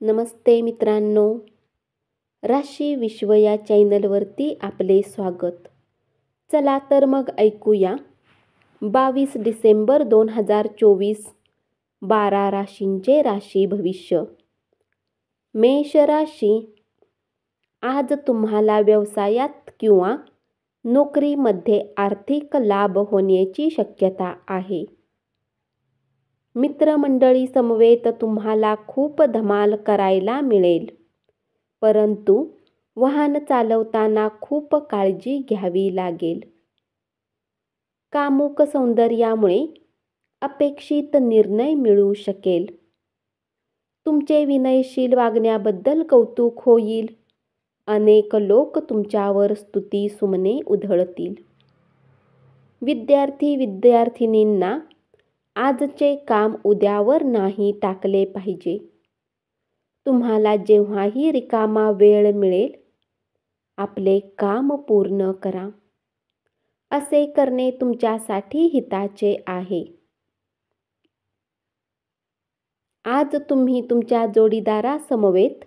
नमस्ते मित्रांनो, राशी विश्व या चॅनलवरती आपले स्वागत. चला तर मग ऐकूया 22 डिसेंबर 2024 12 राशींचे राशी भविष्य. मेष राशी, आज तुम्हाला व्यवसायात किंवा नोकरीमध्ये आर्थिक लाभ होण्याची शक्यता आहे. मित्रमंडळी समवेत तुम्हाला खूप धमाल करायला मिळेल, परंतु वाहन चालवताना खूप काळजी घ्यावी लागेल. कामुक सौंदर्यामुळे अपेक्षित निर्णय मिळू शकेल. तुमचे विनयशील वागण्याबद्दल कौतुक होईल. अनेक लोक तुमच्यावर स्तुतिसुमने उधळतील. विद्यार्थिनींना आजचे काम उद्यावर नाही टाकले पाहिजे. तुम्हाला जेव्हाही रिकामा वेळ मिळेल, आपले काम पूर्ण करा. असे करणे तुमच्यासाठी हिताचे आहे. आज तुम्ही तुमच्या जोडीदारासमवेत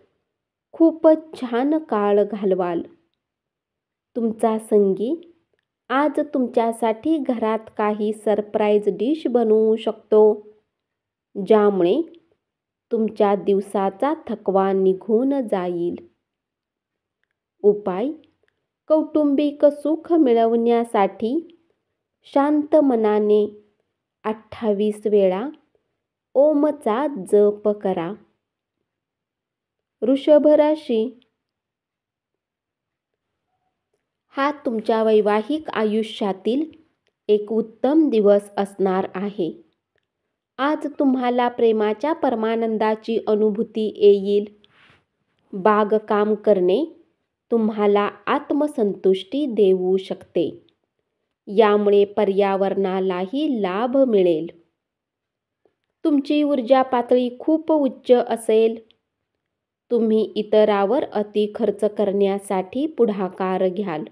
खूपच छान काळ घालवाल. तुमचा संगी आज तुमच्यासाठी घरात काही सरप्राईज डिश बनवू शकतो, ज्यामुळे तुमच्या दिवसाचा थकवा निघून जाईल. उपाय: कौटुंबिक सुख मिळवण्यासाठी शांत मनाने 28 वेळा ओमचा जप करा. वृषभ राशी, हा तुमच्या वैवाहिक आयुष्यातील एक उत्तम दिवस असणार आहे. आज तुम्हाला प्रेमाच्या परमानंदाची अनुभूती येईल. बागकाम करणे तुम्हाला आत्मसंतुष्टी देऊ शकते. यामुळे पर्यावरणालाही लाभ मिळेल. तुमची ऊर्जा पातळी खूप उच्च असेल. तुम्ही इतरांवर अति खर्च करण्यासाठी पुढाकार घ्याल.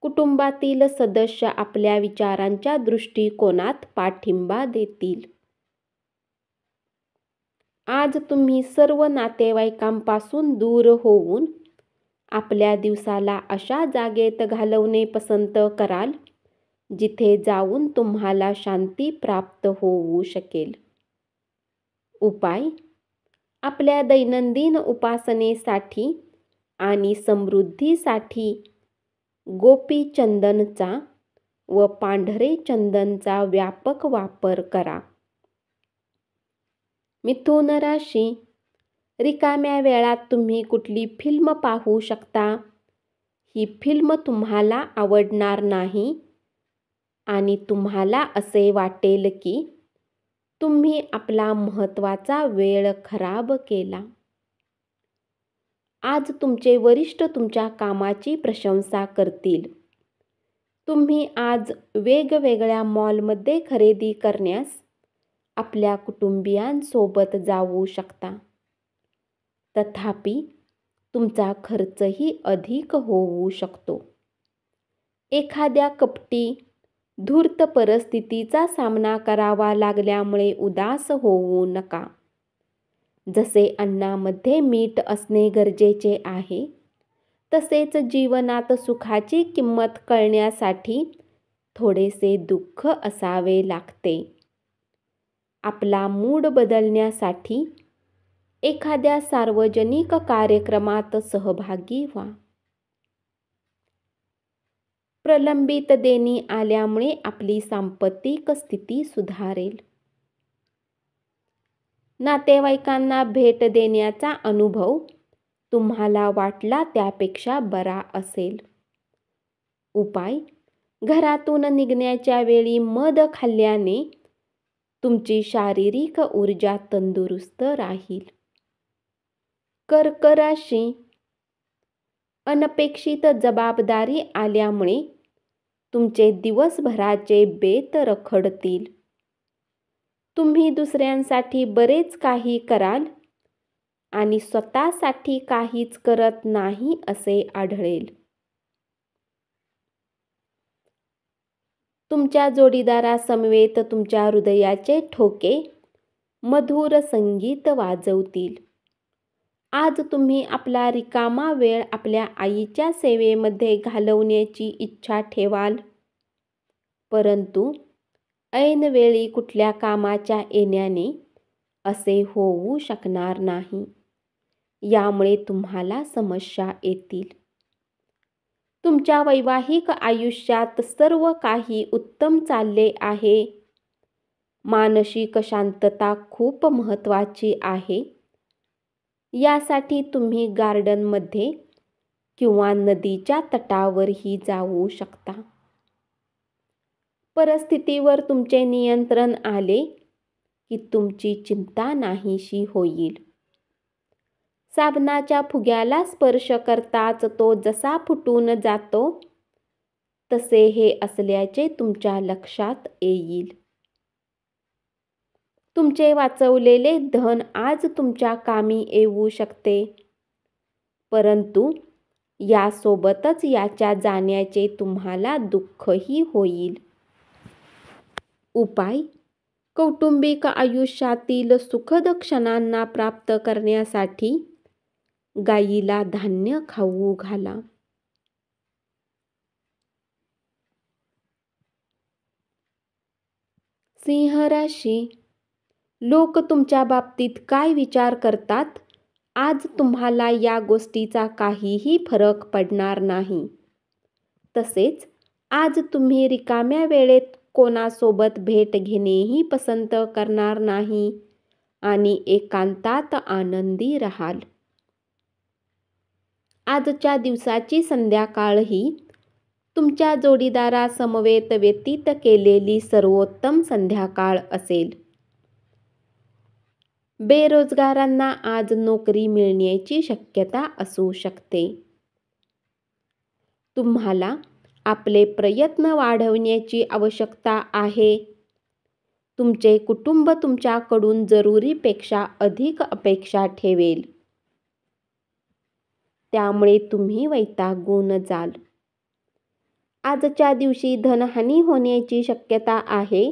कुटुंबातील सदस्य आपल्या विचारांच्या दृष्टिकोनात पाठिंबा देतील. आज तुम्ही सर्व नातेवाईकांपासून दूर होऊन आपल्या दिवसाला अशा जागेत घालवणे पसंत कराल, जिथे जाऊन तुम्हाला शांती प्राप्त होऊ शकेल. उपाय: आपल्या दैनंदिन उपासनेसाठी आणि समृद्धीसाठी गोपीचंदनचा व पांढरे चंदनचा व्यापक वापर करा. मिथुन राशी, रिकाम्या वेळात तुम्ही कुठली फिल्म पाहू शकता. ही फिल्म तुम्हाला आवडणार नाही आणि तुम्हाला असे वाटेल की तुम्ही आपला महत्त्वाचा वेळ खराब केला. आज तुमचे वरिष्ठ तुमच्या कामाची प्रशंसा करतील. तुम्ही आज वेगवेगळ्या मॉलमध्ये खरेदी करण्यास आपल्या कुटुंबियांसोबत जाऊ शकता. तथापि, तुमचा खर्चही अधिक होऊ शकतो. एखाद्या कपटी, धूर्त परिस्थितीचा सामना करावा लागल्यामुळे उदास होऊ नका. जसे अन्नामध्ये मीठ असणे गरजेचे आहे, तसेच जीवनात सुखाची किंमत कळण्यासाठी थोडेसे दुःख असावे लागते. आपला मूड बदलण्यासाठी एखाद्या सार्वजनिक कार्यक्रमात सहभागी व्हा. प्रलंबित देणी आल्यामुळे आपली सांपत्तिक स्थिती सुधारेल. नातेवाईकांना भेट देण्याचा अनुभव तुम्हाला वाटला त्यापेक्षा बरा असेल. उपाय: घरातून निघण्याच्या वेळी मध खाल्ल्याने तुमची शारीरिक ऊर्जा तंदुरुस्त राहील. कर्क राशी, अनपेक्षित जबाबदारी आल्यामुळे तुमचे दिवसभराचे बेत रखडतील. तुम्ही दुसऱ्यांसाठी बरेच काही कराल आणि स्वतःसाठी काहीच करत नाही असे आढळेल. तुमच्या जोडीदारासमवेत तुमच्या हृदयाचे ठोके मधुर संगीत वाजवतील. आज तुम्ही आपला रिकामा वेळ आपल्या आईच्या सेवेमध्ये घालवण्याची इच्छा ठेवाल, परंतु ऐनवेळी कुठल्या कामाच्या येण्याने असे होऊ शकणार नाही. यामुळे तुम्हाला समस्या येतील. तुमच्या वैवाहिक आयुष्यात सर्व काही उत्तम चालले आहे. मानसिक शांतता खूप महत्त्वाची आहे. यासाठी तुम्ही गार्डनमध्ये किंवा नदीच्या तटावरही जाऊ शकता. परिस्थितीवर तुमचे नियंत्रण आले की तुमची चिंता नाहीशी होईल. साबणाच्या फुग्याला स्पर्श करताच तो जसा फुटून जातो, तसे हे असल्याचे तुमच्या लक्षात येईल. तुमचे वाचवलेले धन आज तुमच्या कामी येऊ शकते, परंतु यासोबतच याच्या जाण्याचे तुम्हाला दुःखही होईल. उपाय: कौटुंबिक आयुष्यातील सुखद क्षणांना प्राप्त करण्यासाठी गायीला धान्य खाऊ घाला. सिंह राशी. लोक तुमच्या बाबतीत काय विचार करतात, आज तुम्हाला या गोष्टीचा काहीही फरक पडणार नाही. तसेच आज तुम्ही रिकाम्या वेळेत कोणासोबत भेट घेणेही पसंत करणार नाही आणि एकांतात आनंदी राहाल. आजच्या दिवसाची संध्याकाळही तुमच्या जोडीदारासमवेत व्यतीत केलेली सर्वोत्तम संध्याकाळ असेल. बेरोजगारांना आज नोकरी मिळण्याची शक्यता असू शकते. तुम्हाला आपले प्रयत्न वाढवण्याची आवश्यकता आहे. तुमचे कुटुंब तुमच्याकडून जरुरीपेक्षा अधिक अपेक्षा ठेवेल. त्यामुळे तुम्ही वैतागून जाल. आजच्या दिवशी धनहानी होण्याची शक्यता आहे.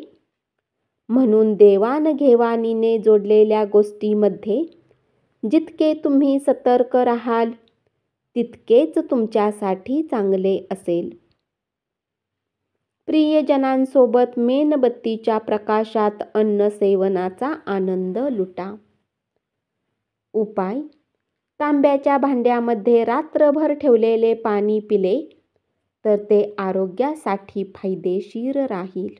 म्हणून देवाणघेवाणीने जोडलेल्या गोष्टींमध्ये जितके तुम्ही सतर्क राहाल, तितकेच तुमच्यासाठी चांगले असेल. प्रियजनांसोबत मेणबत्तीच्या प्रकाशात अन्न सेवनाचा आनंद लुटा. उपाय: तांब्याच्या भांड्यामध्ये रात्रभर ठेवलेले पाणी पिले तर ते आरोग्यासाठी फायदेशीर राहील.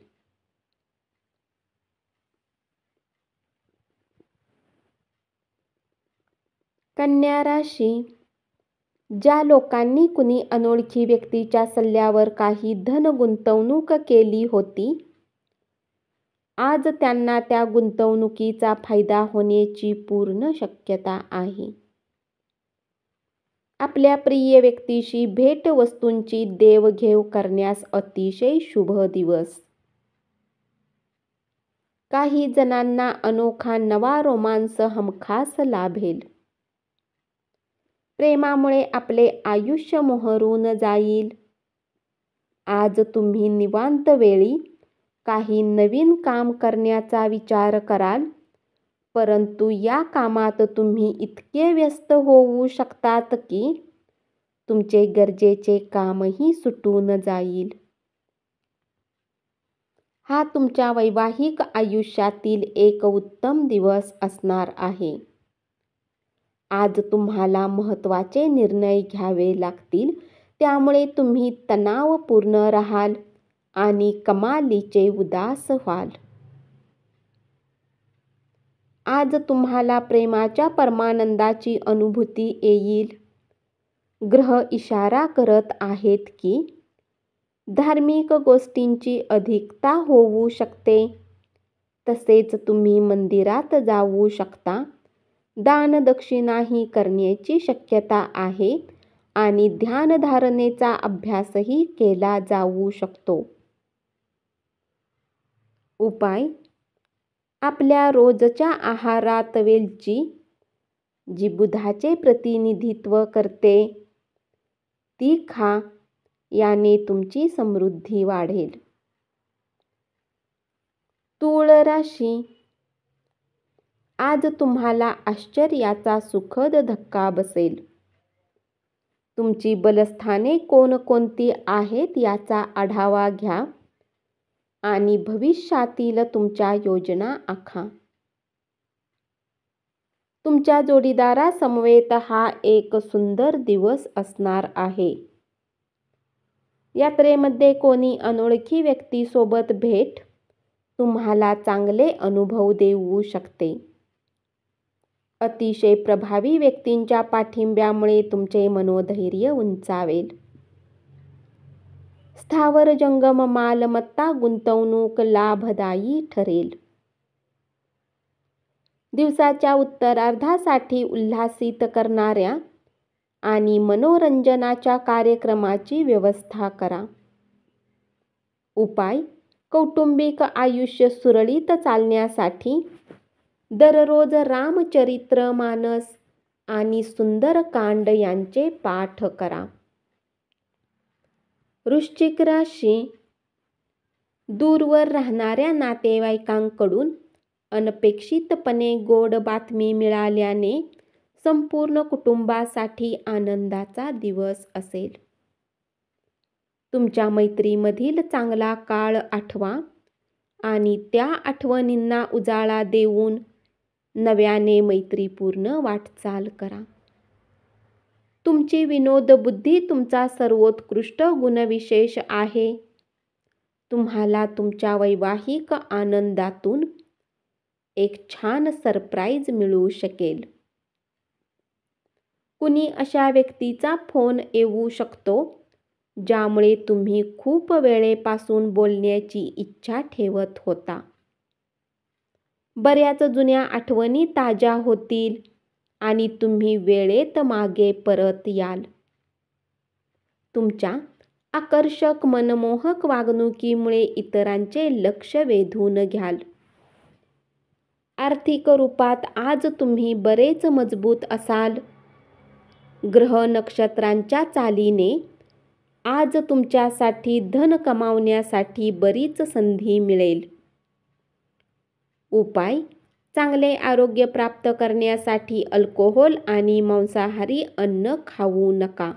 कन्या राशी. ज्या लोकांनी कुणी अनोळखी व्यक्तीच्या सल्ल्यावर काही धन गुंतवणूक केली होती, आज त्यांना त्या गुंतवणुकीचा फायदा होण्याची पूर्ण शक्यता आहे. आपल्या प्रिय व्यक्तीशी भेटवस्तूंची देवघेव करण्यास अतिशय शुभ दिवस. काही जणांना अनोखा नवा रोमांस हमखास लाभेल. प्रेमामुळे आपले आयुष्य मोहरून जाईल. आज तुम्ही निवांत वेळी काही नवीन काम करण्याचा विचार कराल, परंतु या कामात तुम्ही इतके व्यस्त होऊ शकतात की तुमचे गरजेचे कामही सुटून जाईल. हा तुमच्या वैवाहिक आयुष्यातील एक उत्तम दिवस असणार आहे. आज तुम्हाला महत्त्वाचे निर्णय घ्यावे लागतील, त्यामुळे तुम्ही तणावपूर्ण राहाल आणि कमालीचे उदास व्हाल. आज तुम्हाला प्रेमाच्या परमानंदाची अनुभूती येईल. ग्रह इशारा करत आहेत की धार्मिक गोष्टींची अधिकता होऊ शकते. तसेच तुम्ही मंदिरात जाऊ शकता. दानदक्षिणाही करण्याची शक्यता आहे आणि ध्यानधारणेचा अभ्यासही केला जाऊ शकतो. उपाय: आपल्या रोजच्या आहारात वेलची, जी बुधाचे प्रतिनिधित्व करते, ती खा. याने तुमची समृद्धी वाढेल. तूळ राशी. आज तुम्हाला आश्चर्याचा सुखद धक्का बसेल. तुमची बलस्थाने कोणकोणती आहेत याचा आढावा घ्या आणि भविष्यातील तुमच्या योजना आखा. तुमच्या जोडीदारासमवेत हा एक सुंदर दिवस असणार आहे. यात्रेमध्ये कोणी अनोळखी व्यक्तीसोबत भेट तुम्हाला चांगले अनुभव देऊ शकते. अतिशय प्रभावी व्यक्तींच्या पाठिंब्यामुळे तुमचे मनोधैर्य उंचावेल. स्थावर जंगम मालमत्ता गुंतवणूक लाभदायी ठरेल. दिवसाच्या उत्तरार्धासाठी उल्हासित करणाऱ्या आणि मनोरंजनाच्या कार्यक्रमाची व्यवस्था करा. उपाय: कौटुंबिक आयुष्य सुरळीत चालण्यासाठी दररोज रामचरित्र मानस आणि सुंदरकांड यांचे पाठ करा. वृश्चिक राशी: दूरवर राहणाऱ्या नातेवाईकांकडून अनपेक्षितपणे गोड बातमी मिळाल्याने संपूर्ण कुटुंबासाठी आनंदाचा दिवस असेल. तुमच्या मैत्रीमधील चांगला काळ आठवा आणि त्या आठवणींना उजाळा देऊन नव्याने मैत्रीपूर्ण वाटचाल करा. तुमची विनोदबुद्धी तुमचा सर्वोत्कृष्ट गुणविशेष आहे. तुम्हाला तुमच्या वैवाहिक आनंदातून एक छान सरप्राईज मिळू शकेल. कुणी अशा व्यक्तीचा फोन येऊ शकतो ज्यामुळे तुम्ही खूप वेळेपासून बोलण्याची इच्छा ठेवत होता. बऱ्याच जुन्या आठवणी ताज्या होतील आणि तुम्ही वेळेत मागे परत याल. तुमच्या आकर्षक मनमोहक वागणुकीमुळे इतरांचे लक्ष वेधून घ्याल. आर्थिक रूपात आज तुम्ही बरेच मजबूत असाल. ग्रह नक्षत्रांच्या चालीने आज तुमच्यासाठी धन कमावण्यासाठी बरीच संधी मिळेल. उपाय: चांगले आरोग्य प्राप्त करण्यासाठी अल्कोहोल आणि मांसाहारी अन्न खाऊ नका.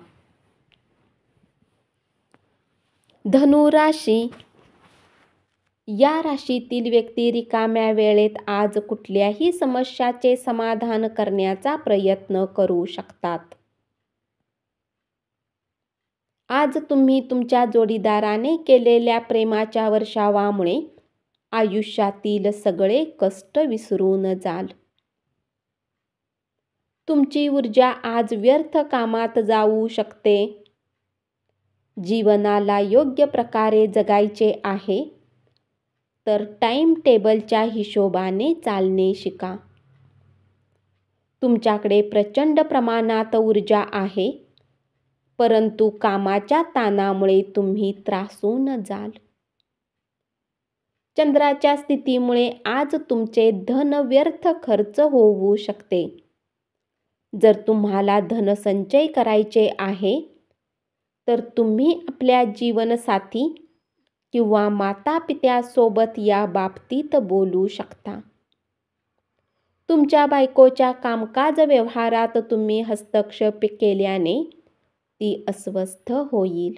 धनु राशी: या राशीतील व्यक्ती रिकाम्या वेळेत आज कुठल्याही समस्याचे समाधान करण्याचा प्रयत्न करू शकतात. आज तुम्ही तुमच्या जोडीदाराने केलेल्या प्रेमाच्या वर्षावामुळे आयुष्यातील सगळे कष्ट विसरून जाल. तुमची ऊर्जा आज व्यर्थ कामात जाऊ शकते. जीवनाला योग्य प्रकारे जगायचे आहे तर टाइम टेबलच्या हिशोबाने चालणे शिका. तुमच्याकडे प्रचंड प्रमाणात ऊर्जा आहे, परंतु कामाच्या ताणामुळे तुम्ही त्रासून जाल. चंद्राच्या स्थितीमुळे आज तुमचे धन व्यर्थ खर्च होऊ शकते. जर तुम्हाला धनसंचय करायचे आहे तर तुम्ही आपल्या जीवनसाथी किंवा मातापित्यासोबत या बाबतीत बोलू शकता. तुमच्या बायकोच्या कामकाज व्यवहारात तुम्ही हस्तक्षेप केल्याने ती अस्वस्थ होईल.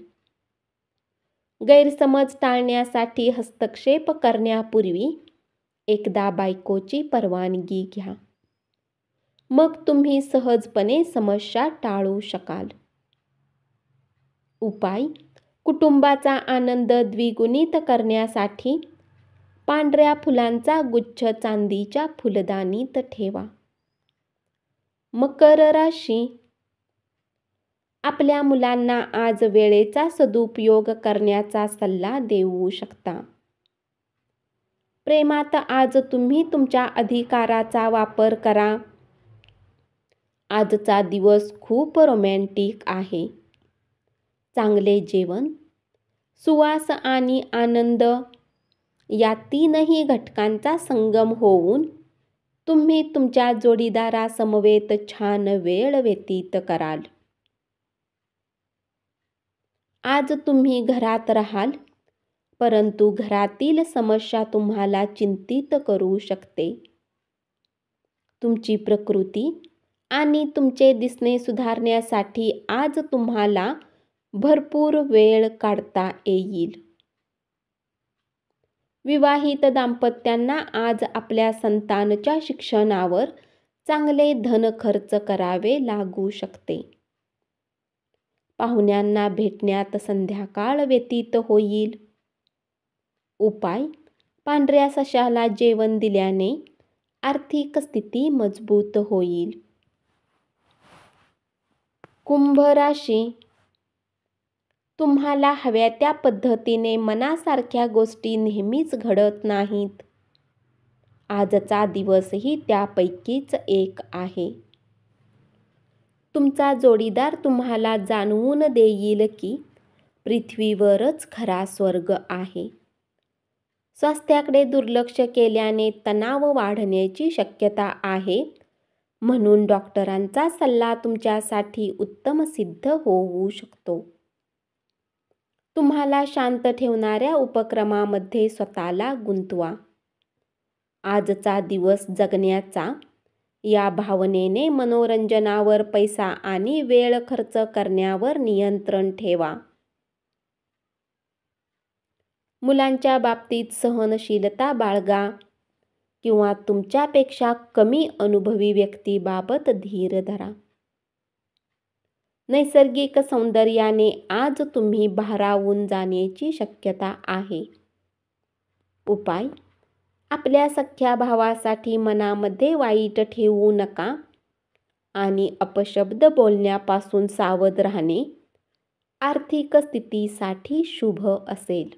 गैरसमज टाळण्यासाठी हस्तक्षेप करण्यापूर्वी एकदा बायकोची परवानगी घ्या. मग तुम्ही सहजपणे समस्या टाळू शकाल. उपाय: कुटुंबाचा आनंद द्विगुणित करण्यासाठी पांढऱ्या फुलांचा गुच्छ चांदीच्या फुलदाणीत ठेवा. मकर राशी: आपल्या मुलांना आज वेळेचा सदुपयोग करण्याचा सल्ला देऊ शकता. प्रेमात आज तुम्ही तुमच्या अधिकाराचा वापर करा. आजचा दिवस खूप रोमॅन्टिक आहे. चांगले जेवण, सुवास आणि आनंद या तीनही घटकांचा संगम होऊन तुम्ही तुमच्या जोडीदारासमवेत छान वेळ व्यतीत कराल. आज तुम्ही घरात राहाल, परंतु घरातील समस्या तुम्हाला चिंतित करू शकते. तुमची प्रकृती आणि तुमचे दिसणे सुधारण्यासाठी आज तुम्हाला भरपूर वेळ काढता येईल. विवाहित दाम्पत्यांना आज आपल्या संतानाच्या शिक्षणावर चांगले धन खर्च करावे लागू शकते. पाहुण्यांना भेटण्यात संध्याकाळ व्यतीत होईल. उपाय: पांढऱ्या सशाला जेवण दिल्याने आर्थिक स्थिती मजबूत होईल. कुंभ राशी, तुम्हाला हव्या त्या पद्धतीने मनासारख्या गोष्टी नेहमीच घडत नाहीत. आजचा दिवसही त्यापैकीच एक आहे. तुमचा जोडीदार तुम्हाला जाणवून देईल की पृथ्वीवरच खरा स्वर्ग आहे. स्वास्थ्याकडे दुर्लक्ष केल्याने तणाव वाढण्याची शक्यता आहे, म्हणून डॉक्टरांचा सल्ला तुमच्यासाठी उत्तम सिद्ध होऊ शकतो. तुम्हाला शांत ठेवणाऱ्या उपक्रमामध्ये स्वतःला गुंतवा. आजचा दिवस जगण्याचा या भावनेने मनोरंजनावर पैसा आणि वेळ खर्च करण्यावर नियंत्रण ठेवा. मुलांच्या बाबतीत सहनशीलता बाळगा किंवा तुमच्यापेक्षा कमी अनुभवी व्यक्तीबाबत धीर धरा. नैसर्गिक सौंदर्याने आज तुम्ही भारावून जाण्याची शक्यता आहे. उपाय: आपल्या सख्या भावासाठी मनामध्ये वाईट ठेवू नका आणि अपशब्द बोलण्यापासून सावध राहणे आर्थिक स्थितीसाठी शुभ असेल.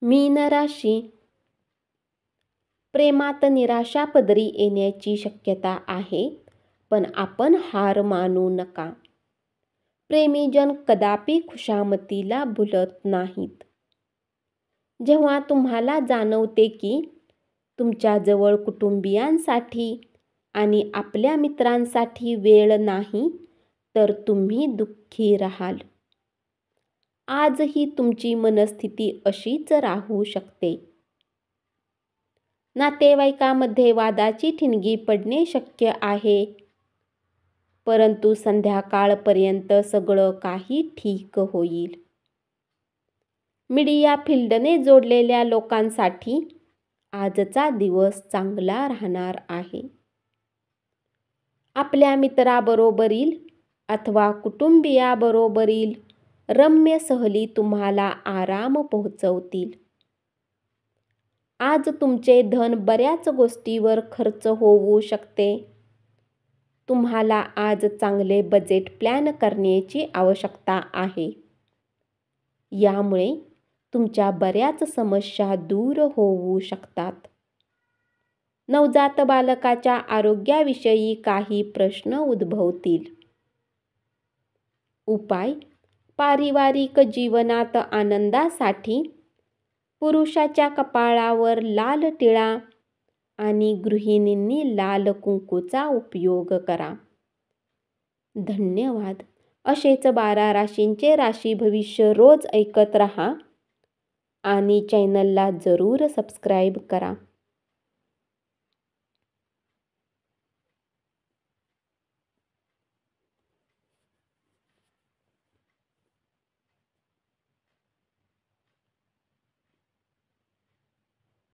मीन राशी, प्रेमात निराशा पदरी येण्याची शक्यता आहे, पण आपण हार मानू नका. प्रेमीजन कदापि खुशामतीला भुलत नाहीत. जेव्हा तुम्हाला जाणवते की तुमच्याजवळ कुटुंबियांसाठी आणि आपल्या मित्रांसाठी वेळ नाही, तर तुम्ही दुःखी राहाल. आजही तुमची मनस्थिती अशीच राहू शकते. नातेवाईकामध्ये वादाची ठिणगी पडणे शक्य आहे, परंतु संध्याकाळपर्यंत सगळं काही ठीक होईल. मीडिया फील्डने जोडलेल्या लोकांसाठी आजचा दिवस चांगला राहणार आहे. आपल्या मित्राबरोबरील अथवा कुटुंबियाबरोबरील रम्य सहली तुम्हाला आराम पोहोचवतील. आज तुमचे धन बऱ्याच गोष्टीवर खर्च होऊ शकते. तुम्हाला आज चांगले बजेट प्लॅन करण्याची आवश्यकता आहे. यामुळे तुमच्या बऱ्याच समस्या दूर होऊ शकतात. नवजात बालकाच्या आरोग्याविषयी काही प्रश्न उद्भवतील. उपाय: पारिवारिक जीवनात आनंदासाठी पुरुषाच्या कपाळावर लाल टिळा आणि गृहिणींनी लाल कुंकूचा उपयोग करा. धन्यवाद. असेच 12 राशींचे राशी भविष्य रोज ऐकत रहा आणि चॅनलला जरूर सबस्क्राईब करा.